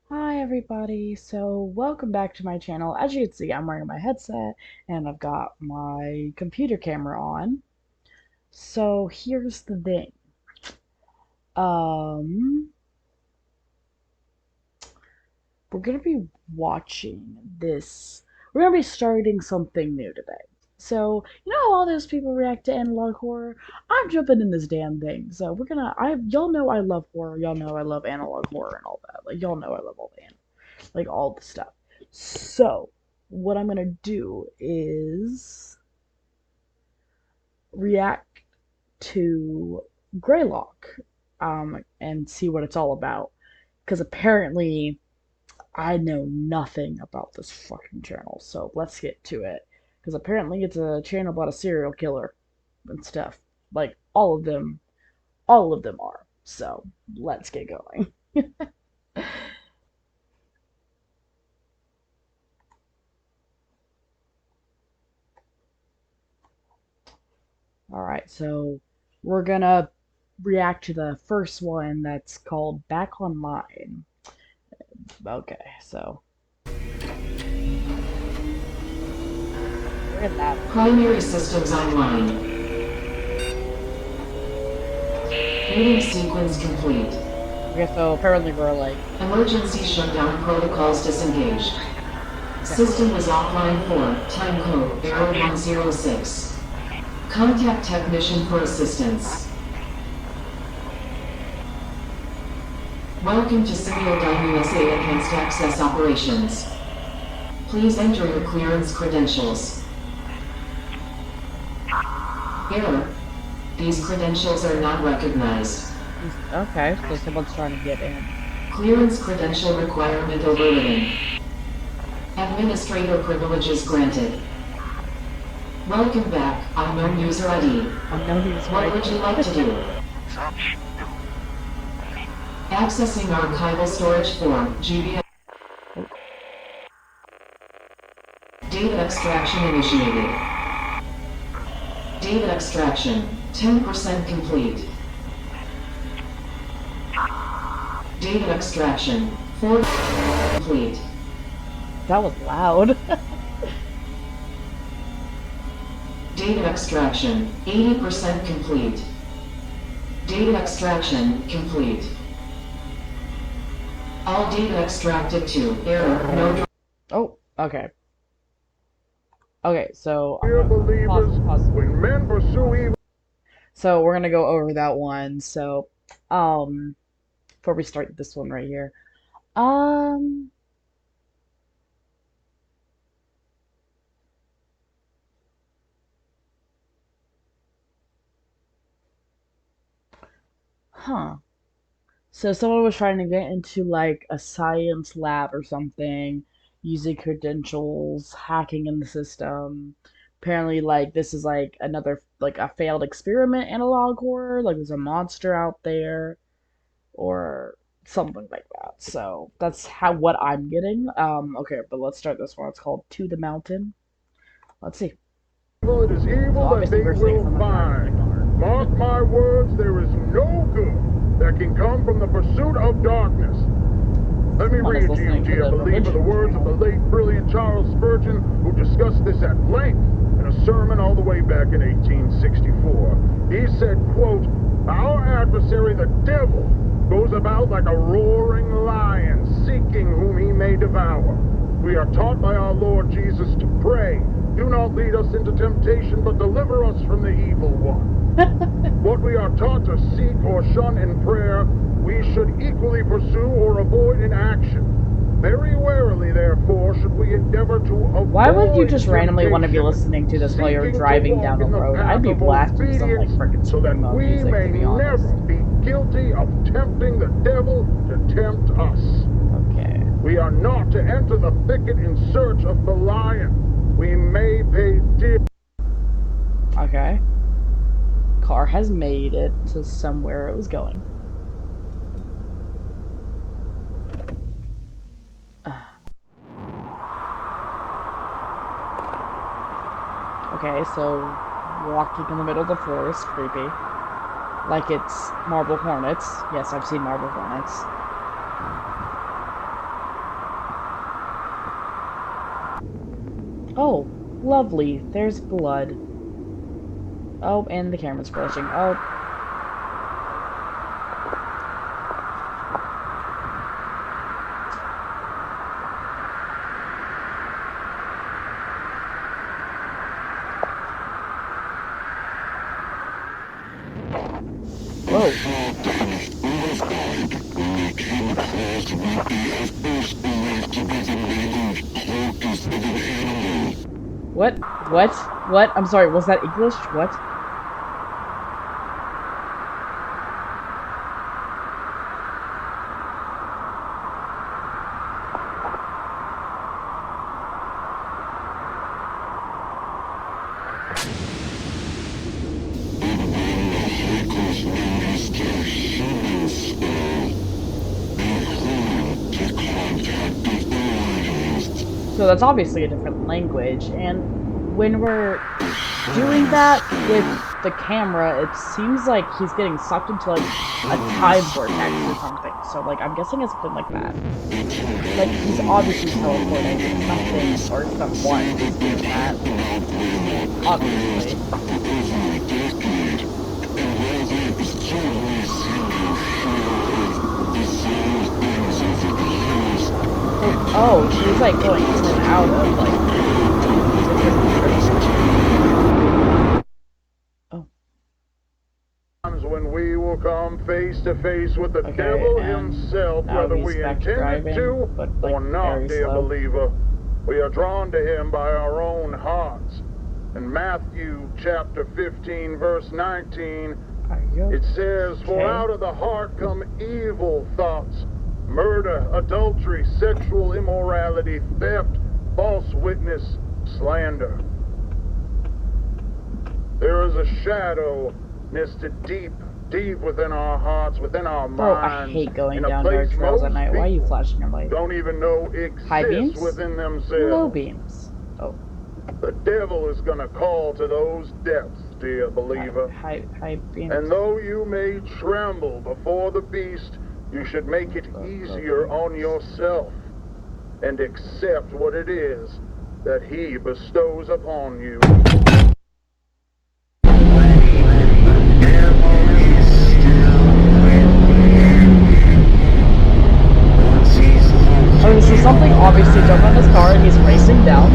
Hi everybody, so welcome back to my channel. As you can see, I'm wearing my headset and I've got my computer camera on. So here's the thing. Um, we're gonna be watching this. We're gonna be starting something new today. So, you know how all those people react to analog horror? I'm jumping in this damn thing. So y'all know I love horror. Y'all know I love analog horror and all that. Like, y'all know I love all all the stuff. So, what I'm gonna do is react to Greylock, and see what it's all about. Because apparently, I know nothing about this fucking channel. So let's get to it. Because apparently, it's a channel about a serial killer and stuff. Like all of them are. So let's get going. All right, so we're gonna react to the first one that's called Back Online. Okay, so look at that. Primary systems online. Meeting sequence complete. Okay, so apparently we're like, Emergency shutdown protocols disengaged. System is offline for time code error 106. Contact technician for assistance. Welcome to Signal.USA Enhanced Access Operations. Please enter your clearance credentials. Error. These credentials are not recognized. okay, so someone's trying to get in. Clearance credential requirement overridden. Administrator privileges granted. Welcome back, unknown user ID. Unknown user What ID. would you like to do? Accessing archival storage form, GBS. Data extraction initiated. Data extraction, 10% complete. Data extraction, 4% complete. That was loud. Data extraction, 80% complete. Data extraction, complete. All data extracted to error, no. Oh, okay. Okay, so Dear believers, pause. when men pursue evil. So we're gonna go over that one. So, before we start this one right here, um, huh. So someone was trying to get into like a science lab or something, using credentials, hacking in the system. Apparently, like this is like another like a failed experiment analog horror. Like there's a monster out there or something like that. So that's how what I'm getting. Okay, but let's start this one. It's called To the Mountain. Let's see. It is So evil that obviously they we're seeing will someone driving a car. find. Mark my words, there is no good that can come from the pursuit of darkness. Let me Someone is read to you, listening to dear the believer, the religion words of the channel. late brilliant Charles Spurgeon, who discussed this at length in a sermon all the way back in 1864. He said, quote, "Our adversary, the devil, goes about like a roaring lion, seeking whom he may devour. We are taught by our Lord Jesus to pray, do not lead us into temptation, but deliver us from the evil one." What we are taught to seek or shun in prayer, we should equally pursue or avoid in action. Very warily, therefore, should we endeavor to avoid Why would you just randomly want to be temptation, listening to this while you're seeking to driving walk down the in the road? I'd path be of blasting some like obedience, freaking so that screamo we music, may to be honest. never be guilty of tempting the devil to tempt us. Okay. We are not to enter the thicket in search of the lion. We may pay dear. Okay. Car has made it to somewhere it was going. Okay, so walking in the middle of the forest, creepy. Like it's Marble Hornets. Yes, I've seen Marble Hornets. Oh, lovely. There's blood. Oh, and the camera's glitching. Oh, whoa. What? What? What? I'm sorry, was that English? What? So that's obviously a different language, and when we're doing that with the camera, it seems like he's getting sucked into like a time vortex or something. So like I'm guessing it's something like that. Like he's obviously teleporting something or someone is doing that. Obviously. Oh, he's like going in and out of like oh. When we will come face to face with the Okay, devil and himself, now whether he's we back to intended driving, to but like or not, very dear slow. believer. We are drawn to him by our own hearts. In Matthew chapter 15, verse 19, it says, "For out of the heart come evil thoughts, murder, adultery, sexual immorality, theft, false witness, slander." There is a shadow nested deep, deep within our hearts, within our Bro, I minds, hate going in a down place dark trails at most night. Why are you people flashing your light? don't even know High exists beams? within Low themselves. beams. Oh. The devil is going to call to those depths, dear believer. High beams. And though you may tremble before the beast, you should make it easier on yourself and accept what it is that he bestows upon you. Oh, so something obviously jumped on his car and he's racing down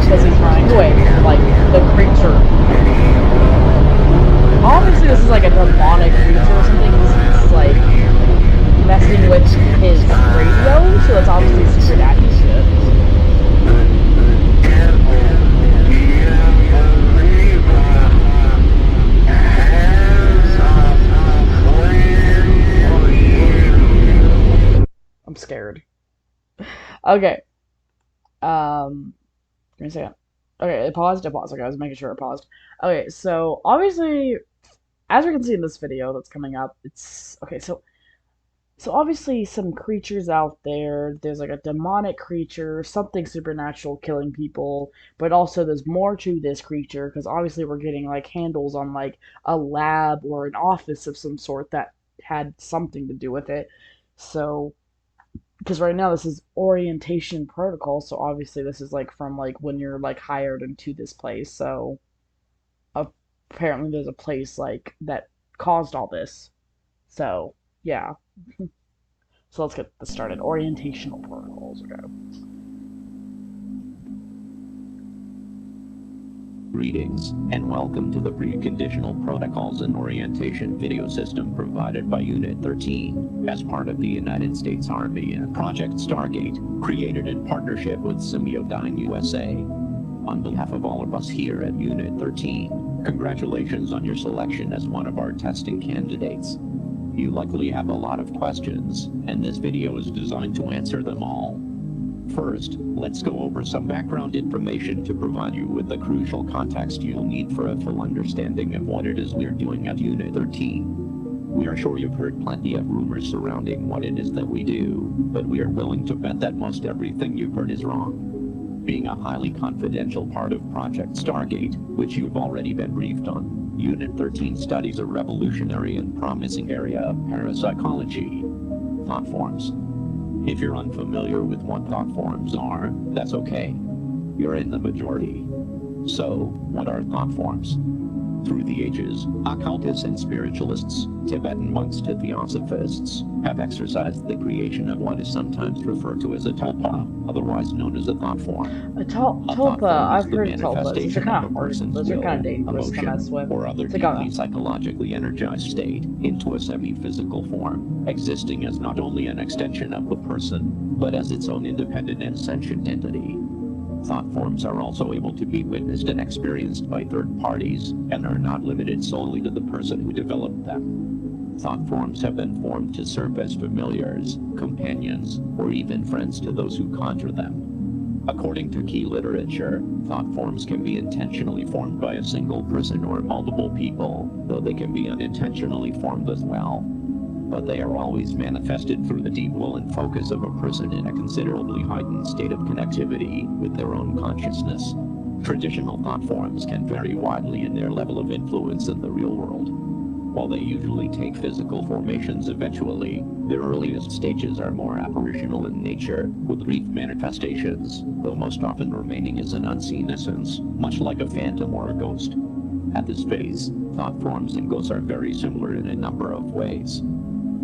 because he's running away, like the creature. Obviously, this is like a demonic creature or something. He's like messing with his radio, so that's obviously super daddy shit. I'm scared. Okay. Give me a second. Okay, it paused. Okay, I was making sure it paused. Okay, so obviously, as we can see in this video that's coming up, it's okay. So obviously, some creatures out there. There's like a demonic creature, something supernatural killing people, but also there's more to this creature because obviously we're getting like handles on like a lab or an office of some sort that had something to do with it. So because right now this is orientation protocol, so obviously this is like from like when you're like hired into this place. So apparently there's a place like that caused all this. So yeah. So let's get this started. Orientational protocols. Okay. Greetings, and welcome to the Preconditional Protocols and Orientation video system provided by Unit 13 as part of the United States Army and Project Stargate, created in partnership with Semiodyne USA. On behalf of all of us here at Unit 13, congratulations on your selection as one of our testing candidates. You likely have a lot of questions, and this video is designed to answer them all. First, let's go over some background information to provide you with the crucial context you'll need for a full understanding of what it is we're doing at Unit 13. We are sure you've heard plenty of rumors surrounding what it is that we do, but we are willing to bet that most everything you've heard is wrong. Being a highly confidential part of Project Stargate, which you've already been briefed on, Unit 13 studies a revolutionary and promising area of parapsychology, thought forms. If you're unfamiliar with what thought forms are, that's okay. you're in the majority. So, what are thought forms? Through the ages, occultists and spiritualists, Tibetan monks to theosophists, have exercised the creation of what is sometimes referred to as a tulpa, otherwise known as a thought form. A Thought tulpa, form is I've the heard of tulpas. Those are manifestation kind of of a hard. person's Those are will, kind of dangerous to mess emotion, with. or other It's like deeply psychologically energized state into a semi-physical form, existing as not only an extension of the person, but as its own independent and sentient entity. Thought forms are also able to be witnessed and experienced by third parties, and are not limited solely to the person who developed them. Thought forms have been formed to serve as familiars, companions, or even friends to those who conjure them. According to key literature, thought forms can be intentionally formed by a single person or multiple people, though they can be unintentionally formed as well. But they are always manifested through the deep will and focus of a person in a considerably heightened state of connectivity with their own consciousness. Traditional thought forms can vary widely in their level of influence in the real world. While they usually take physical formations eventually, their earliest stages are more apparitional in nature, with brief manifestations, though most often remaining as an unseen essence, much like a phantom or a ghost. At this phase, thought forms and ghosts are very similar in a number of ways.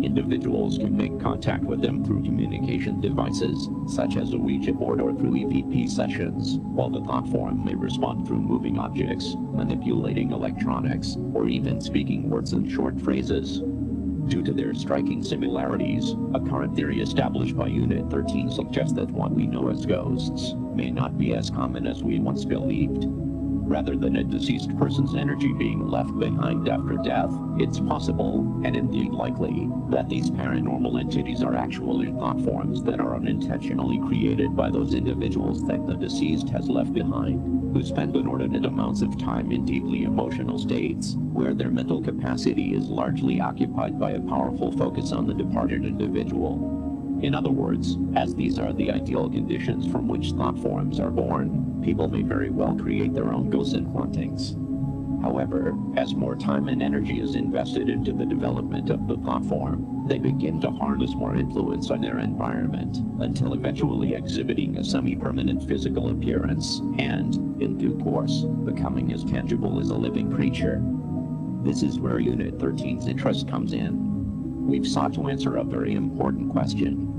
Individuals can make contact with them through communication devices, such as a Ouija board or through EVP sessions, while the thought form may respond through moving objects, manipulating electronics, or even speaking words and short phrases. Due to their striking similarities, a current theory established by Unit 13 suggests that what we know as ghosts may not be as common as we once believed. Rather than a deceased person's energy being left behind after death, it's possible, and indeed likely, that these paranormal entities are actually thought forms that are unintentionally created by those individuals that the deceased has left behind, who spend inordinate amounts of time in deeply emotional states, where their mental capacity is largely occupied by a powerful focus on the departed individual. In other words, as these are the ideal conditions from which thought forms are born, people may very well create their own ghosts and hauntings. However, as more time and energy is invested into the development of the thought form, they begin to harness more influence on their environment, until eventually exhibiting a semi-permanent physical appearance, and, in due course, becoming as tangible as a living creature. This is where Unit 13's interest comes in. We've sought to answer a very important question.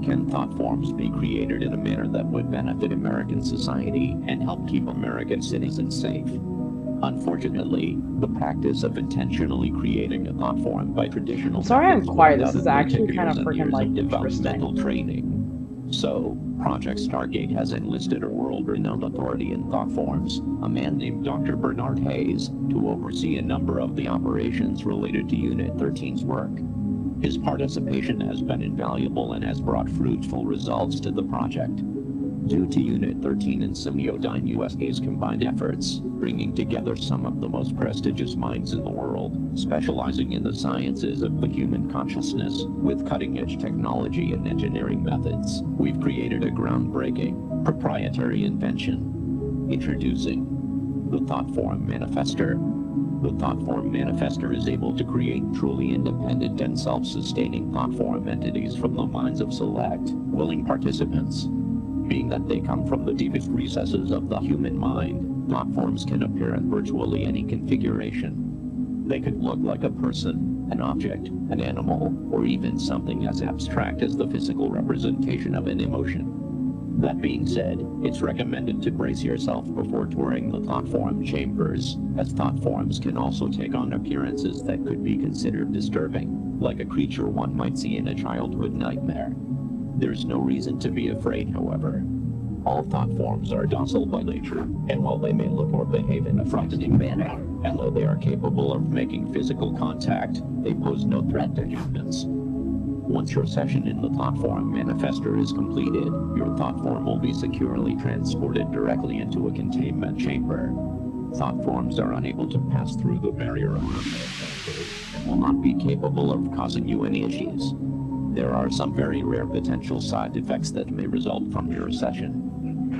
Can thought forms be created in a manner that would benefit American society and help keep American citizens safe? Unfortunately, the practice of intentionally creating a thought form by traditional Sorry I'm methods would quiet. This is undoubtedly actually take kind of years and freaking years like of developmental interesting. training. So, Project Stargate has enlisted a world-renowned authority in thought forms, a man named Dr. Bernard Hayes, to oversee a number of the operations related to Unit 13's work. His participation has been invaluable and has brought fruitful results to the project. Due to Unit 13 and Semiodyne USA's combined efforts, bringing together some of the most prestigious minds in the world, specializing in the sciences of the human consciousness, with cutting-edge technology and engineering methods, we've created a groundbreaking, proprietary invention. Introducing the Thought Form Manifester. The Thought Form Manifester is able to create truly independent and self-sustaining thought form entities from the minds of select, willing participants. Being that they come from the deepest recesses of the human mind, thought forms can appear in virtually any configuration. They could look like a person, an object, an animal, or even something as abstract as the physical representation of an emotion. That being said, it's recommended to brace yourself before touring the thought form chambers, as thought forms can also take on appearances that could be considered disturbing, like a creature one might see in a childhood nightmare. There's no reason to be afraid, however. All thought forms are docile by nature, and while they may look or behave in a frightening manner, and though they are capable of making physical contact, they pose no threat to humans. Once your session in the Thought Form Manifester is completed, your thought form will be securely transported directly into a containment chamber. Thought forms are unable to pass through the barrier of and will not be capable of causing you any issues. There are some very rare potential side effects that may result from your session.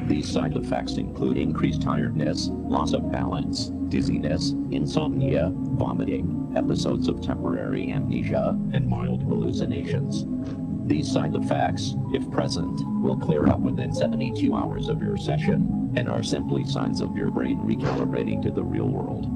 These side effects include increased tiredness, loss of balance, dizziness, insomnia, vomiting, episodes of temporary amnesia, and mild hallucinations. These side effects, if present, will clear up within 72 hours of your session, and are simply signs of your brain recalibrating to the real world.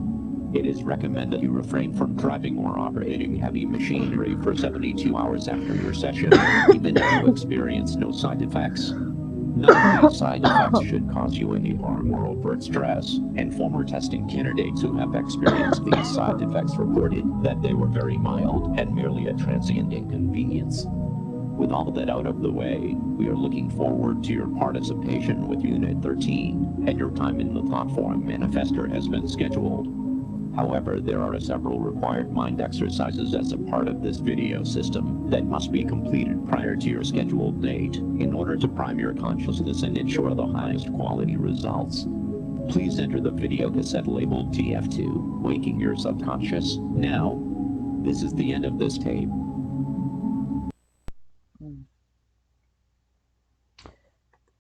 It is recommended you refrain from driving or operating heavy machinery for 72 hours after your session, even if you experience no side effects. None of these side effects should cause you any harm or overt stress, and former testing candidates who have experienced these side effects reported that they were very mild and merely a transient inconvenience. With all that out of the way, we are looking forward to your participation with Unit 13, and your time in the thought form manifester has been scheduled. However, there are several required mind exercises as a part of this video system that must be completed prior to your scheduled date in order to prime your consciousness and ensure the highest quality results. Please enter the video cassette labeled TF2, Waking Your Subconscious, now. This is the end of this tape.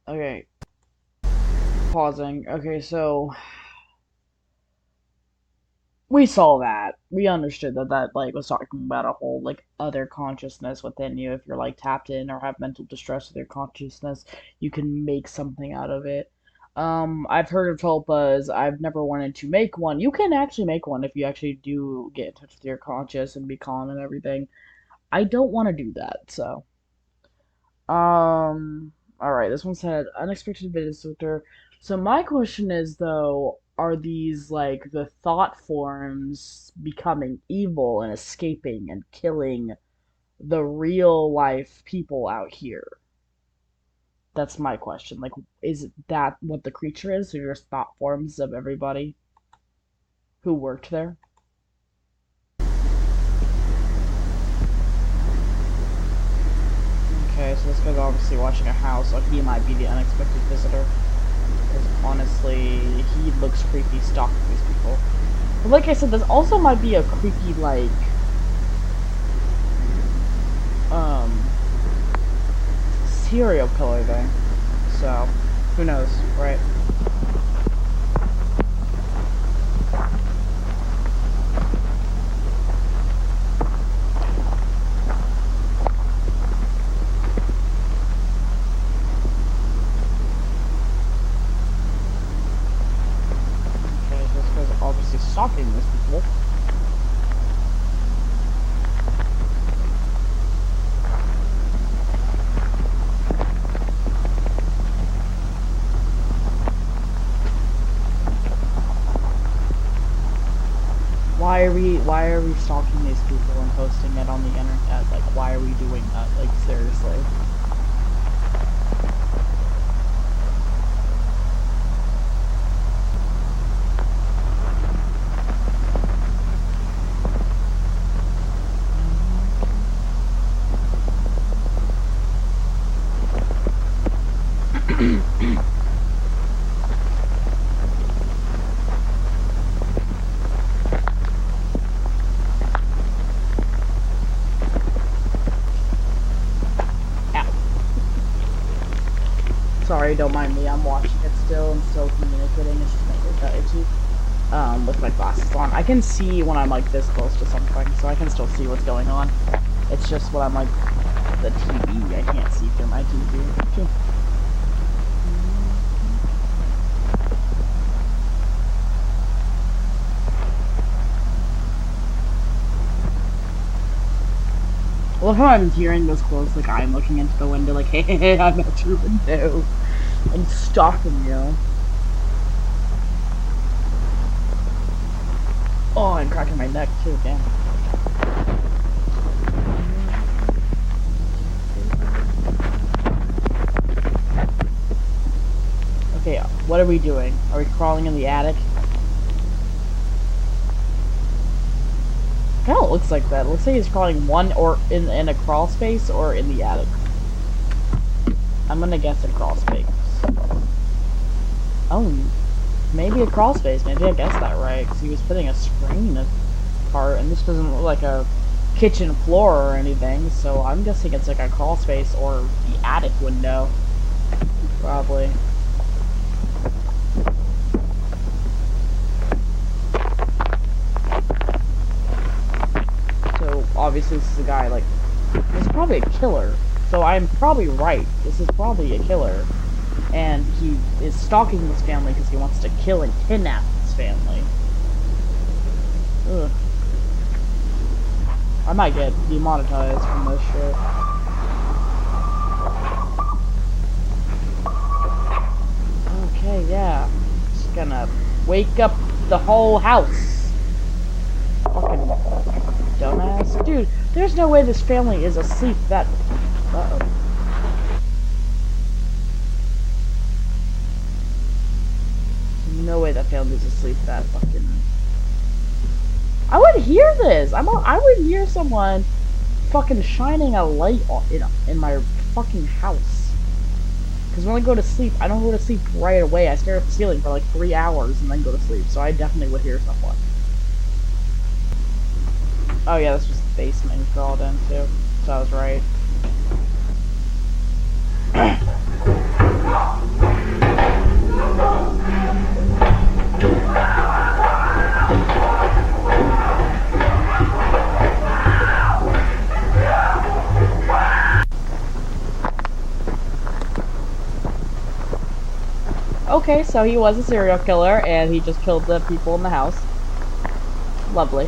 Okay. Pausing. Okay, so we saw that. We understood that like was talking about a whole like other consciousness within you. If you're like tapped in or have mental distress with your consciousness, you can make something out of it. I've heard of tulpas. I've never wanted to make one. You can actually make one if you actually do get in touch with your conscious and be calm and everything. I don't want to do that, so. Alright, this one said unexpected visitor. So my question is though, are these like the thought forms becoming evil and escaping and killing the real life people out here? That's my question. Like, is that what the creature is? Or just thought forms of everybody who worked there? Okay, so this guy's obviously watching a house, so he might be the unexpected visitor. Because honestly, he looks creepy stalking these people. But like I said, this also might be a creepy, like, serial killer thing. So, who knows, right? Obviously stopping these people. Why are we stalking these people and posting it on the internet? Like, why are we doing that? Like, seriously. Sorry, don't mind me. I'm watching it still and still communicating. It's just making it itchy. With my glasses on. I can see when I'm like this close to something, so I can still see what's going on. It's just when I'm like the TV, I can't see through my TV. I love how I'm hearing this close, like I'm looking into the window, like, hey, I'm at your window. I'm stalking you. Oh, I'm cracking my neck too, damn. Okay, what are we doing? Are we crawling in the attic? Kinda looks like that. It looks like he's crawling one or in a crawl space or in the attic. I'm gonna guess a crawl space. Oh, maybe a crawl space. Maybe I guessed that right, because he was putting a screen apart, and this doesn't look like a kitchen floor or anything, so I'm guessing it's like a crawl space or the attic window. Probably. So, obviously this is a guy, like, this is probably a killer. So I'm probably right. This is probably a killer. and he is stalking this family because he wants to kill and kidnap this family. Ugh. I might get demonetized from this shit. Okay, yeah. Just gonna wake up the whole house. Fucking dumbass. Dude, there's no way this family is asleep that... Uh-oh. No way that family's asleep that fucking... I would hear this! I would hear someone fucking shining a light in my fucking house. Because when I go to sleep, I don't go to sleep right away. I stare at the ceiling for like 3 hours and then go to sleep. So I definitely would hear someone. Oh yeah, this was the basement he crawled into. So I was right. Okay, so he was a serial killer, and he just killed the people in the house. Lovely.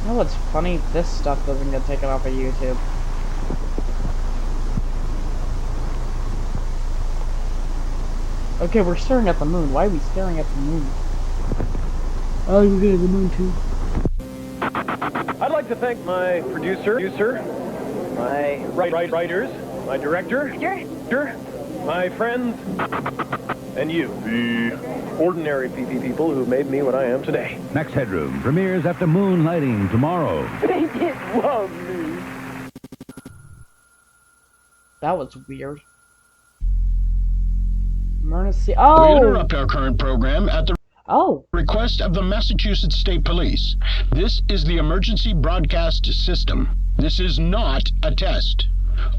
You know what's funny? This stuff doesn't get taken off of YouTube. Okay, we're staring at the moon. Why are we staring at the moon? Oh, you're looking at the moon too. I'd like to thank my producer, my writers, my director, my friends, and you, the ordinary people who made me what I am today. Next Headroom premieres after moonlighting tomorrow. They did love me. That was weird. Emergency. We Oh! interrupt our current program at the Oh! request of the Massachusetts State Police. This is the emergency broadcast system. This is not a test.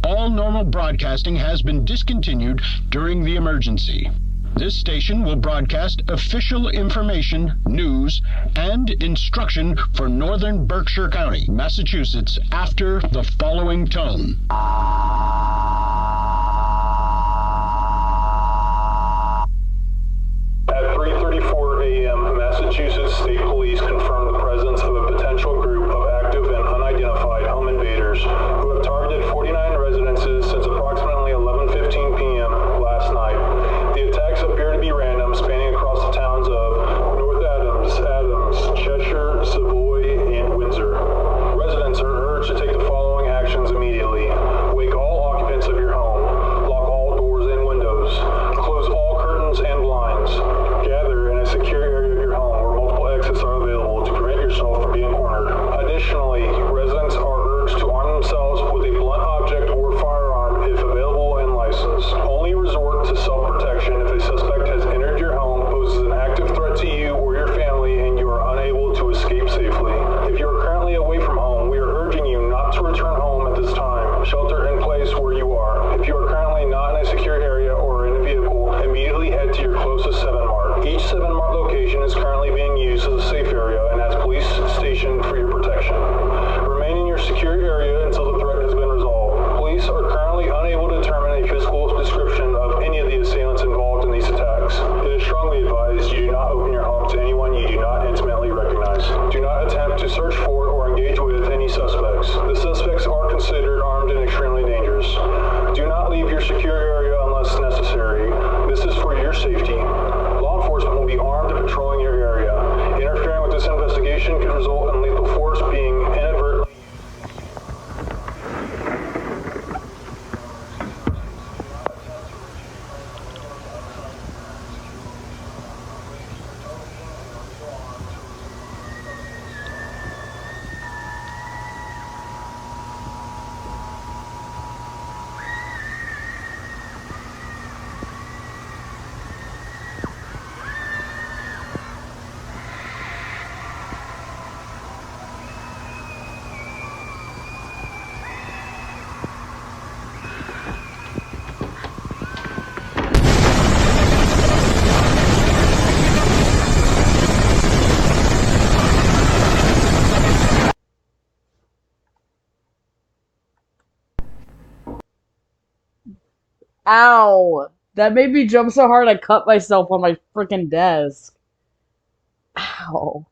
All normal broadcasting has been discontinued during the emergency. This station will broadcast official information, news, and instruction for northern Berkshire County, Massachusetts, after the following tone. At 3:34 a.m., Massachusetts State Police confirmed the presence of a potential group of active and unidentified home invaders who have targeted 49 residences since approximately 11:15 p.m. last night. The attacks appear to be random, spanning across the towns of North Adams, Cheshire, Savoy, and Windsor. Residents are urged to take the following actions immediately. Wake all Ow! That made me jump so hard I cut myself on my freaking desk. Ow.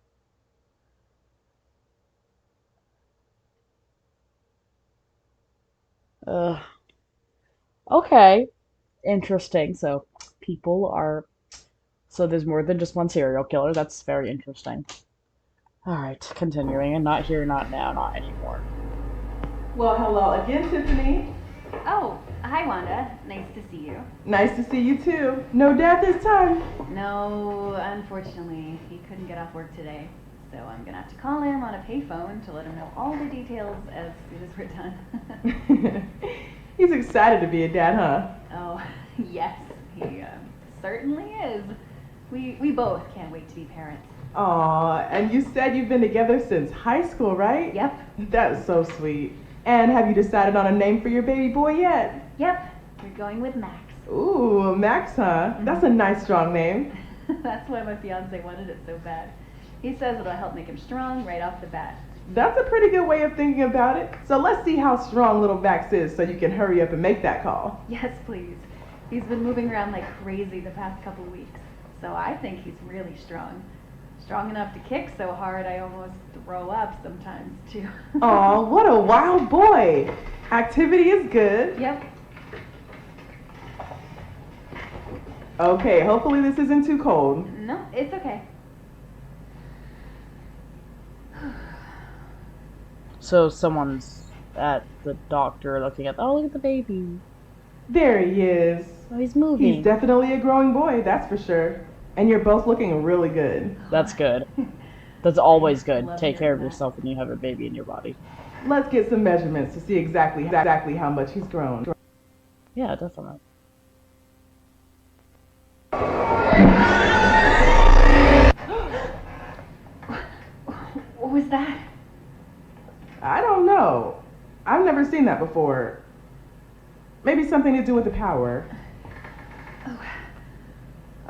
Ugh. Okay. Interesting. So, people are. So, there's more than just one serial killer. That's very interesting. Alright, continuing. And not here, not now, not anymore. Well, hello again, Tiffany. Oh, hi, Wanda. Nice to see you. Nice to see you too. No dad this time. No, unfortunately, he couldn't get off work today. So I'm gonna have to call him on a payphone to let him know all the details as soon as we're done. He's excited to be a dad, huh? Oh, yes, he certainly is. We both can't wait to be parents. Aw, and you said you've been together since high school, right? Yep. That's so sweet. And have you decided on a name for your baby boy yet? Yep, we're going with Max. Ooh, Max, huh? That's a nice, strong name. That's why my fiance wanted it so bad. He says it'll help make him strong right off the bat. That's a pretty good way of thinking about it. So let's see how strong little Max is so you can hurry up and make that call. Yes, please. He's been moving around like crazy the past couple of weeks, so I think he's really strong. Strong enough to kick so hard I almost throw up sometimes, too. Aw, what a wild boy. Activity is good. Yep. Okay, hopefully this isn't too cold. No, it's okay. So, someone's at the doctor looking at. Oh, look at the baby. There he is. Oh, he's moving. He's definitely a growing boy, that's for sure. And you're both looking really good. That's good. That's always good. Love Take care hearing of that. yourself when you have a baby in your body. Let's get some measurements to see exactly how much he's grown. Yeah, definitely. What was that? I don't know. I've never seen that before. Maybe something to do with the power. Oh.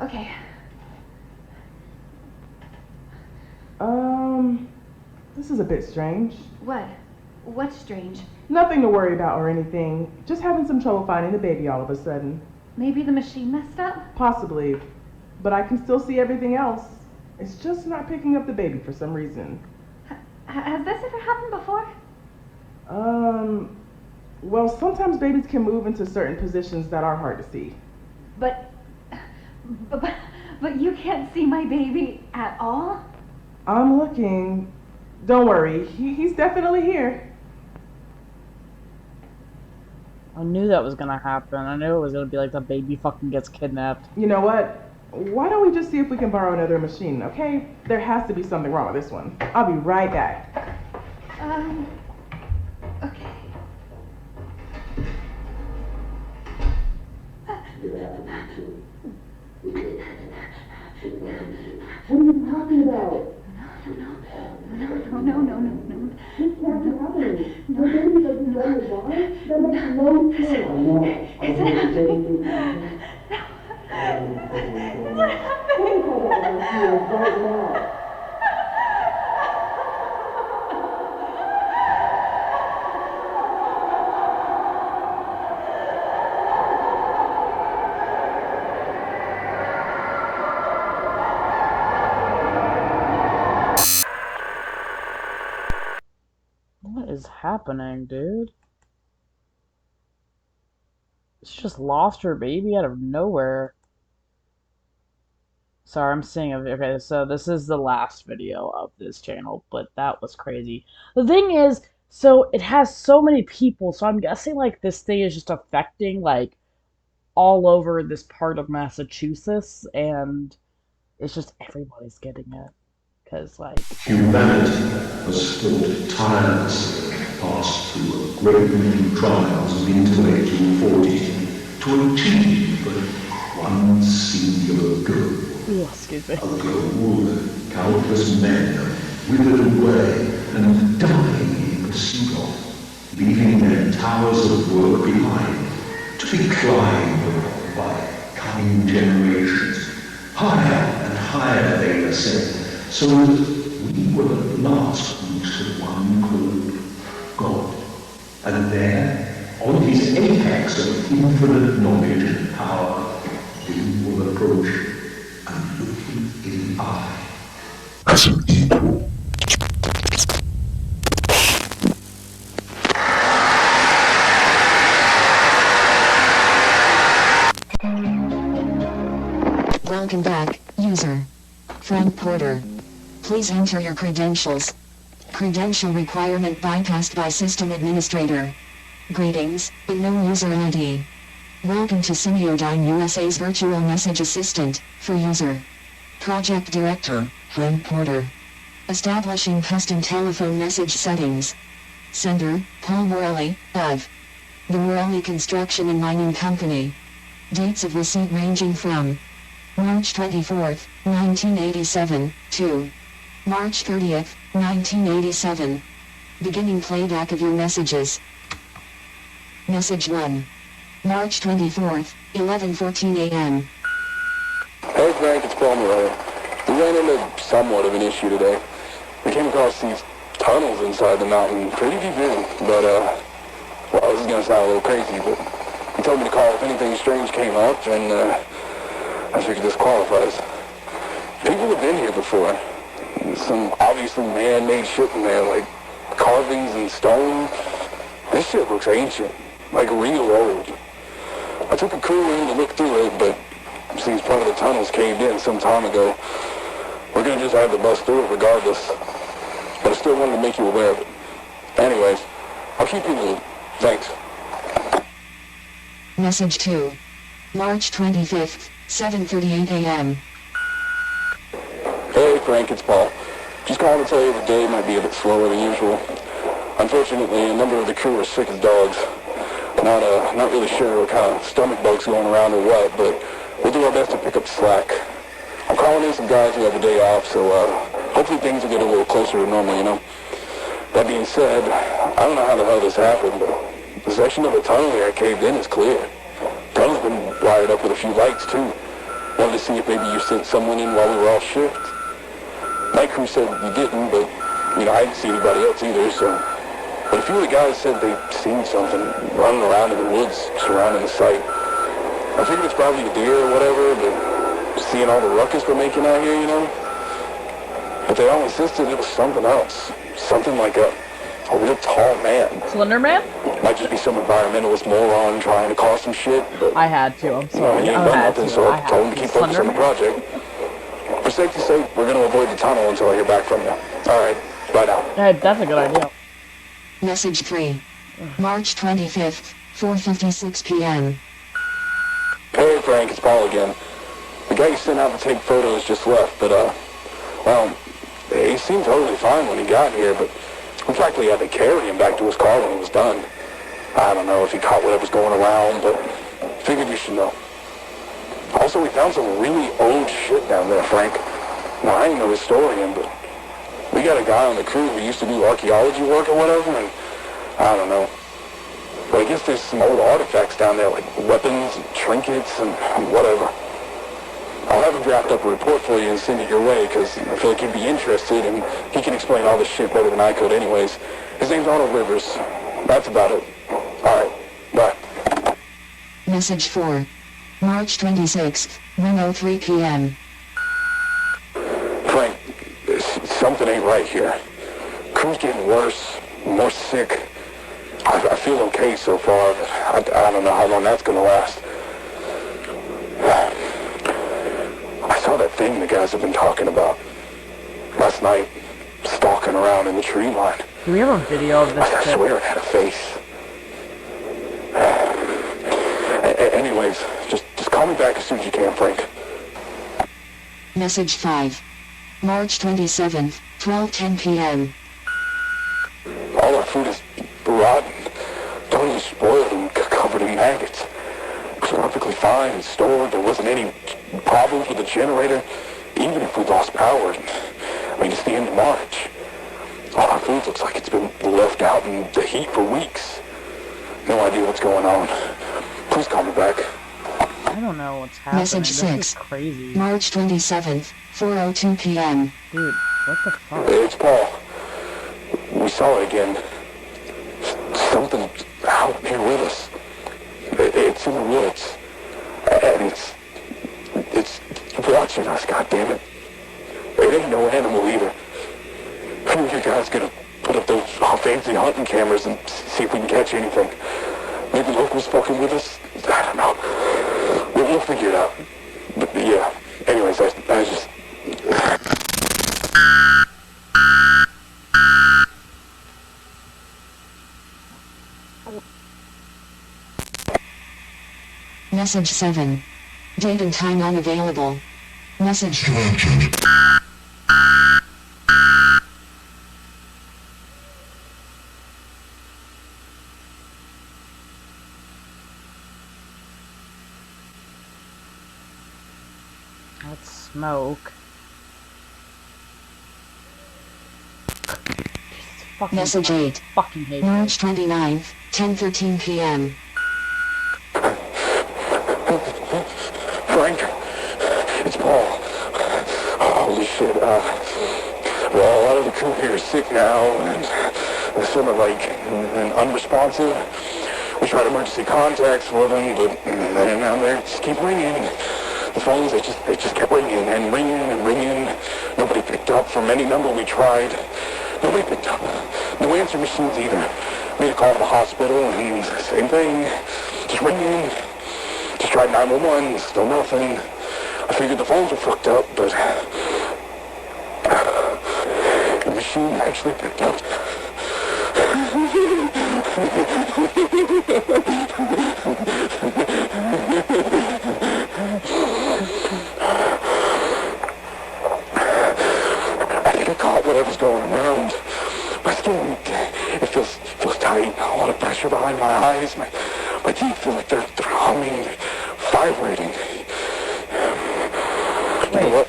Okay. This is a bit strange. What? What's strange? Nothing to worry about or anything. Just having some trouble finding the baby all of a sudden. Maybe the machine messed up? Possibly. But I can still see everything else. It's just not picking up the baby for some reason. Has this ever happened before? Well, sometimes babies can move into certain positions that are hard to see. But you can't see my baby at all? I'm looking. Don't worry, he's definitely here. I knew that was gonna happen. I knew it was gonna be like the baby fucking gets kidnapped. You know what? Why don't we just see if we can borrow another machine, okay? There has to be something wrong with this one. I'll be right back. Okay. What are you talking about? No. This can't be happening. The baby doesn't know why? That makes no sense. I know. Is it happening? Right now. What is happening, dude? She just lost her baby out of nowhere. Sorry, I'm seeing a okay, so this is the last video of this channel, but that was crazy. The thing is, so it has so many people, so I'm guessing like this thing is just affecting like all over this part of Massachusetts, and it's just everybody's getting it. Because like Humanity has fought tirelessly past through a great many trials of intellectual fortitude to achieve but one singular goal. Ooh, excuse me. A goal countless men have withered away and dying in pursuit of, leaving their towers of work behind, to be climbed upon by coming generations. Higher and higher they ascend, so that we will at last reach the one called God. And there, On his apex of infinite knowledge and power, you will approach and look him in the eye as an equal. Welcome back, user. Frank Porter. Please enter your credentials. Credential requirement bypassed by system administrator. Greetings, unknown user ID. Welcome to Semiodyne USA's virtual message assistant, for user. Project Director, Frank Porter. Establishing custom telephone message settings. Sender, Paul Worley, of the Worley Construction and Mining Company. Dates of receipt ranging from March 24th, 1987, to March 30th, 1987. Beginning playback of your messages. Message 1. March 24th, 11:14 a.m. Hey Frank, it's Paul Morello. We ran into somewhat of an issue today. We came across these tunnels inside the mountain, pretty deep in, but well, this is gonna sound a little crazy, but he told me to call if anything strange came up, and I figured this qualifies. People have been here before. Some obviously man-made shit in there, like carvings and stone. This shit looks ancient, like real old. I took a crew in to look through it, but seems part of the tunnels caved in some time ago. We're gonna just have to bust through it regardless. But I still wanted to make you aware of it. Anyways, I'll keep you in the loop. Thanks. Message 2. March 25th, 7:38 a.m. Hey Frank, it's Paul. Just calling to tell you the day might be a bit slower than usual. Unfortunately, a number of the crew are sick as dogs. Not really sure what kind of stomach bugs going around or what, but we'll do our best to pick up slack. I'm calling in some guys who have a day off, so hopefully things will get a little closer to normal, you know. That being said, I don't know how the hell this happened, but the section of the tunnel here caved in is clear. The tunnel's been wired up with a few lights too. Wanted to see if maybe you sent someone in while we were off shift. Night crew said you didn't, but you know, I didn't see anybody else either, so. But a few of the guys said they'd seen something running around in the woods surrounding the site. I figured it's probably a deer or whatever, but seeing all the ruckus we're making out here, you know. But they all insisted it was something else. Something like a real tall man. Slender Man? Might just be some environmentalist moron trying to cause some shit, but I had to, I'm sorry. he ain't done nothing, so I told him to keep focused on the project. For safety's sake, we're gonna avoid the tunnel until I hear back from you. Alright, bye now. Hey, that's a good idea. Message 3. March 25th, 4:56 p.m. Hey Frank, it's Paul again. The guy you sent out to take photos just left, but well, he seemed totally fine when he got here, but we practically had to carry him back to his car when he was done. I don't know if he caught whatever's going around, but figured you should know. Also, we found some really old shit down there, Frank. Now, I ain't no historian, but we got a guy on the crew who used to do archaeology work or whatever, and I don't know. But I guess there's some old artifacts down there, like weapons and trinkets and whatever. I'll have him draft up a report for you and send it your way, because I feel like he'd be interested, and he can explain all this shit better than I could anyways. His name's Arnold Rivers. That's about it. Alright, bye. Message 4. March 26th, 1:03 p.m. Frank, something ain't right here. Crew's getting worse, more sick. I feel okay so far, but I don't know how long that's gonna last. I saw that thing the guys have been talking about last night, stalking around in the tree line. Do we have a video of this? I swear it had a face. Anyways, just call me back as soon as you can, Frank. Message 5. March 27th, 12:10 p.m. All our food is rotten, totally spoiled and covered in maggots. It was perfectly fine and stored. There wasn't any problems with the generator, even if we lost power. I mean, it's the end of March. All our food looks like it's been left out in the heat for weeks. No idea what's going on. Please call me back. I don't know what's happening. Message 6. This is crazy. March 27th, 4:02 p.m. Dude, what the fuck? It's Paul. We saw it again. something out here with us. It's in the woods. And it's watching us, goddammit. It ain't no animal either. Who are you guys gonna put up those fancy hunting cameras and see if we can catch anything? Maybe locals fucking with us? I don't know. We'll figure it out. But yeah, anyways, I just... Message 7. Date and time unavailable. Message corrected. That's smoke. Message 8. Fucking hate March 29th, 10:13 p.m. Frank, it's Paul. Holy shit, well, a lot of the crew here is sick now, and they're sort of like unresponsive. We tried emergency contacts for them, but they just keep ringing. The phones, they just kept ringing and ringing and ringing. Nobody picked up from any number we tried. Nobody picked up. No answer machines either. Made a call to the hospital, and same thing. Just ringing. Just tried 911, still nothing. I figured the phones were fucked up, but the machine actually picked up. I think I caught whatever's going around. My skin, it feels tight. A lot of pressure behind my eyes. My teeth feel like they're humming, vibrating. You know what?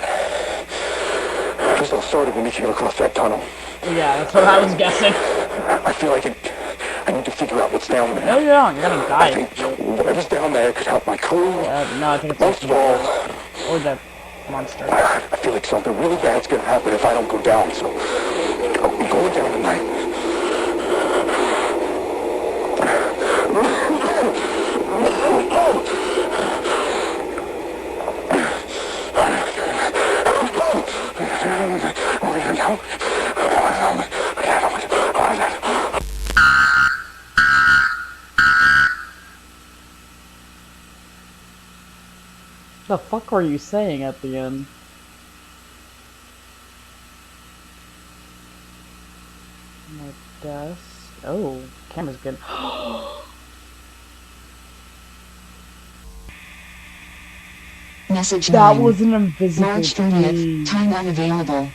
This all started when we came across that tunnel. Yeah, that's what I was guessing. I feel like I need to figure out what's down there. No, you don't. You're gonna die. I think whatever's down there could help my crew. No, I think it's most of all, or the monster. I feel like something really bad's gonna happen if I don't go down. So I'm going down tonight. The fuck were you saying at the end? My desk. Oh, camera's good. Message That 9. was an invisible March 30th, thing. time unavailable.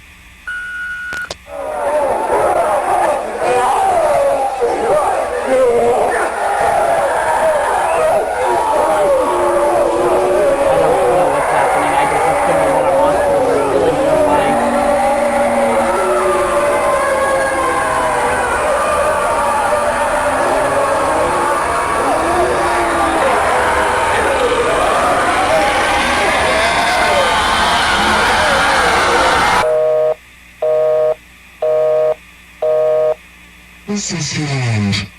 This is the end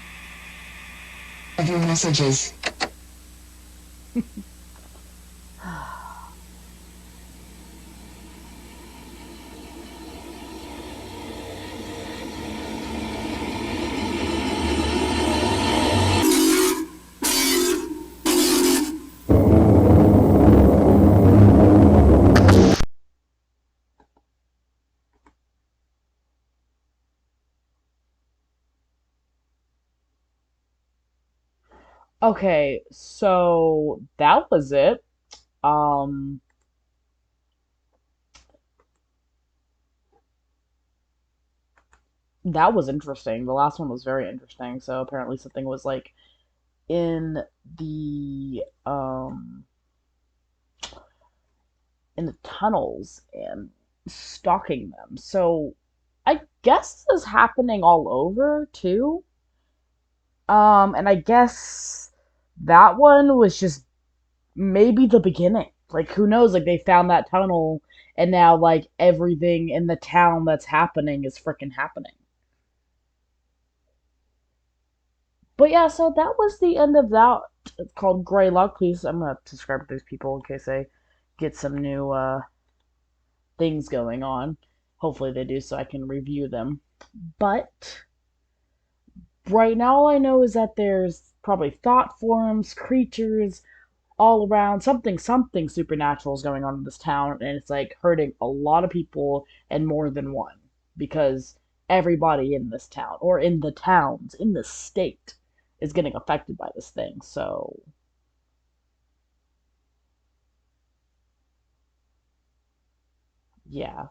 of your messages. Okay, so that was it. Um, that was interesting. The last one was very interesting. So apparently something was like in the um in the tunnels and stalking them. So I guess this is happening all over too. And I guess that one was just maybe the beginning. Like who knows? Like they found that tunnel and now like everything in the town that's happening is freaking happening. But yeah, so that was the end of that. It's called Greylock. Please, I'm gonna subscribe to those people in case they get some new things going on. Hopefully they do, so I can review them. But right now, all I know is that there's probably thought forms, creatures all around. Something supernatural is going on in this town, and it's like hurting a lot of people and more than one because everybody in this town or in the towns in the state is getting affected by this thing. So yeah.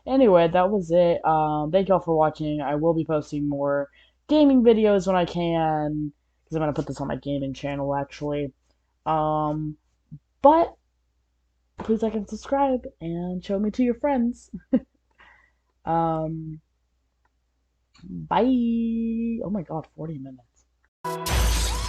Anyway, that was it. Thank y'all for watching. I will be posting more gaming videos when I can because I'm gonna put this on my gaming channel actually. Um, but please like and subscribe and show me to your friends. Um, bye. Oh my god, 40 minutes.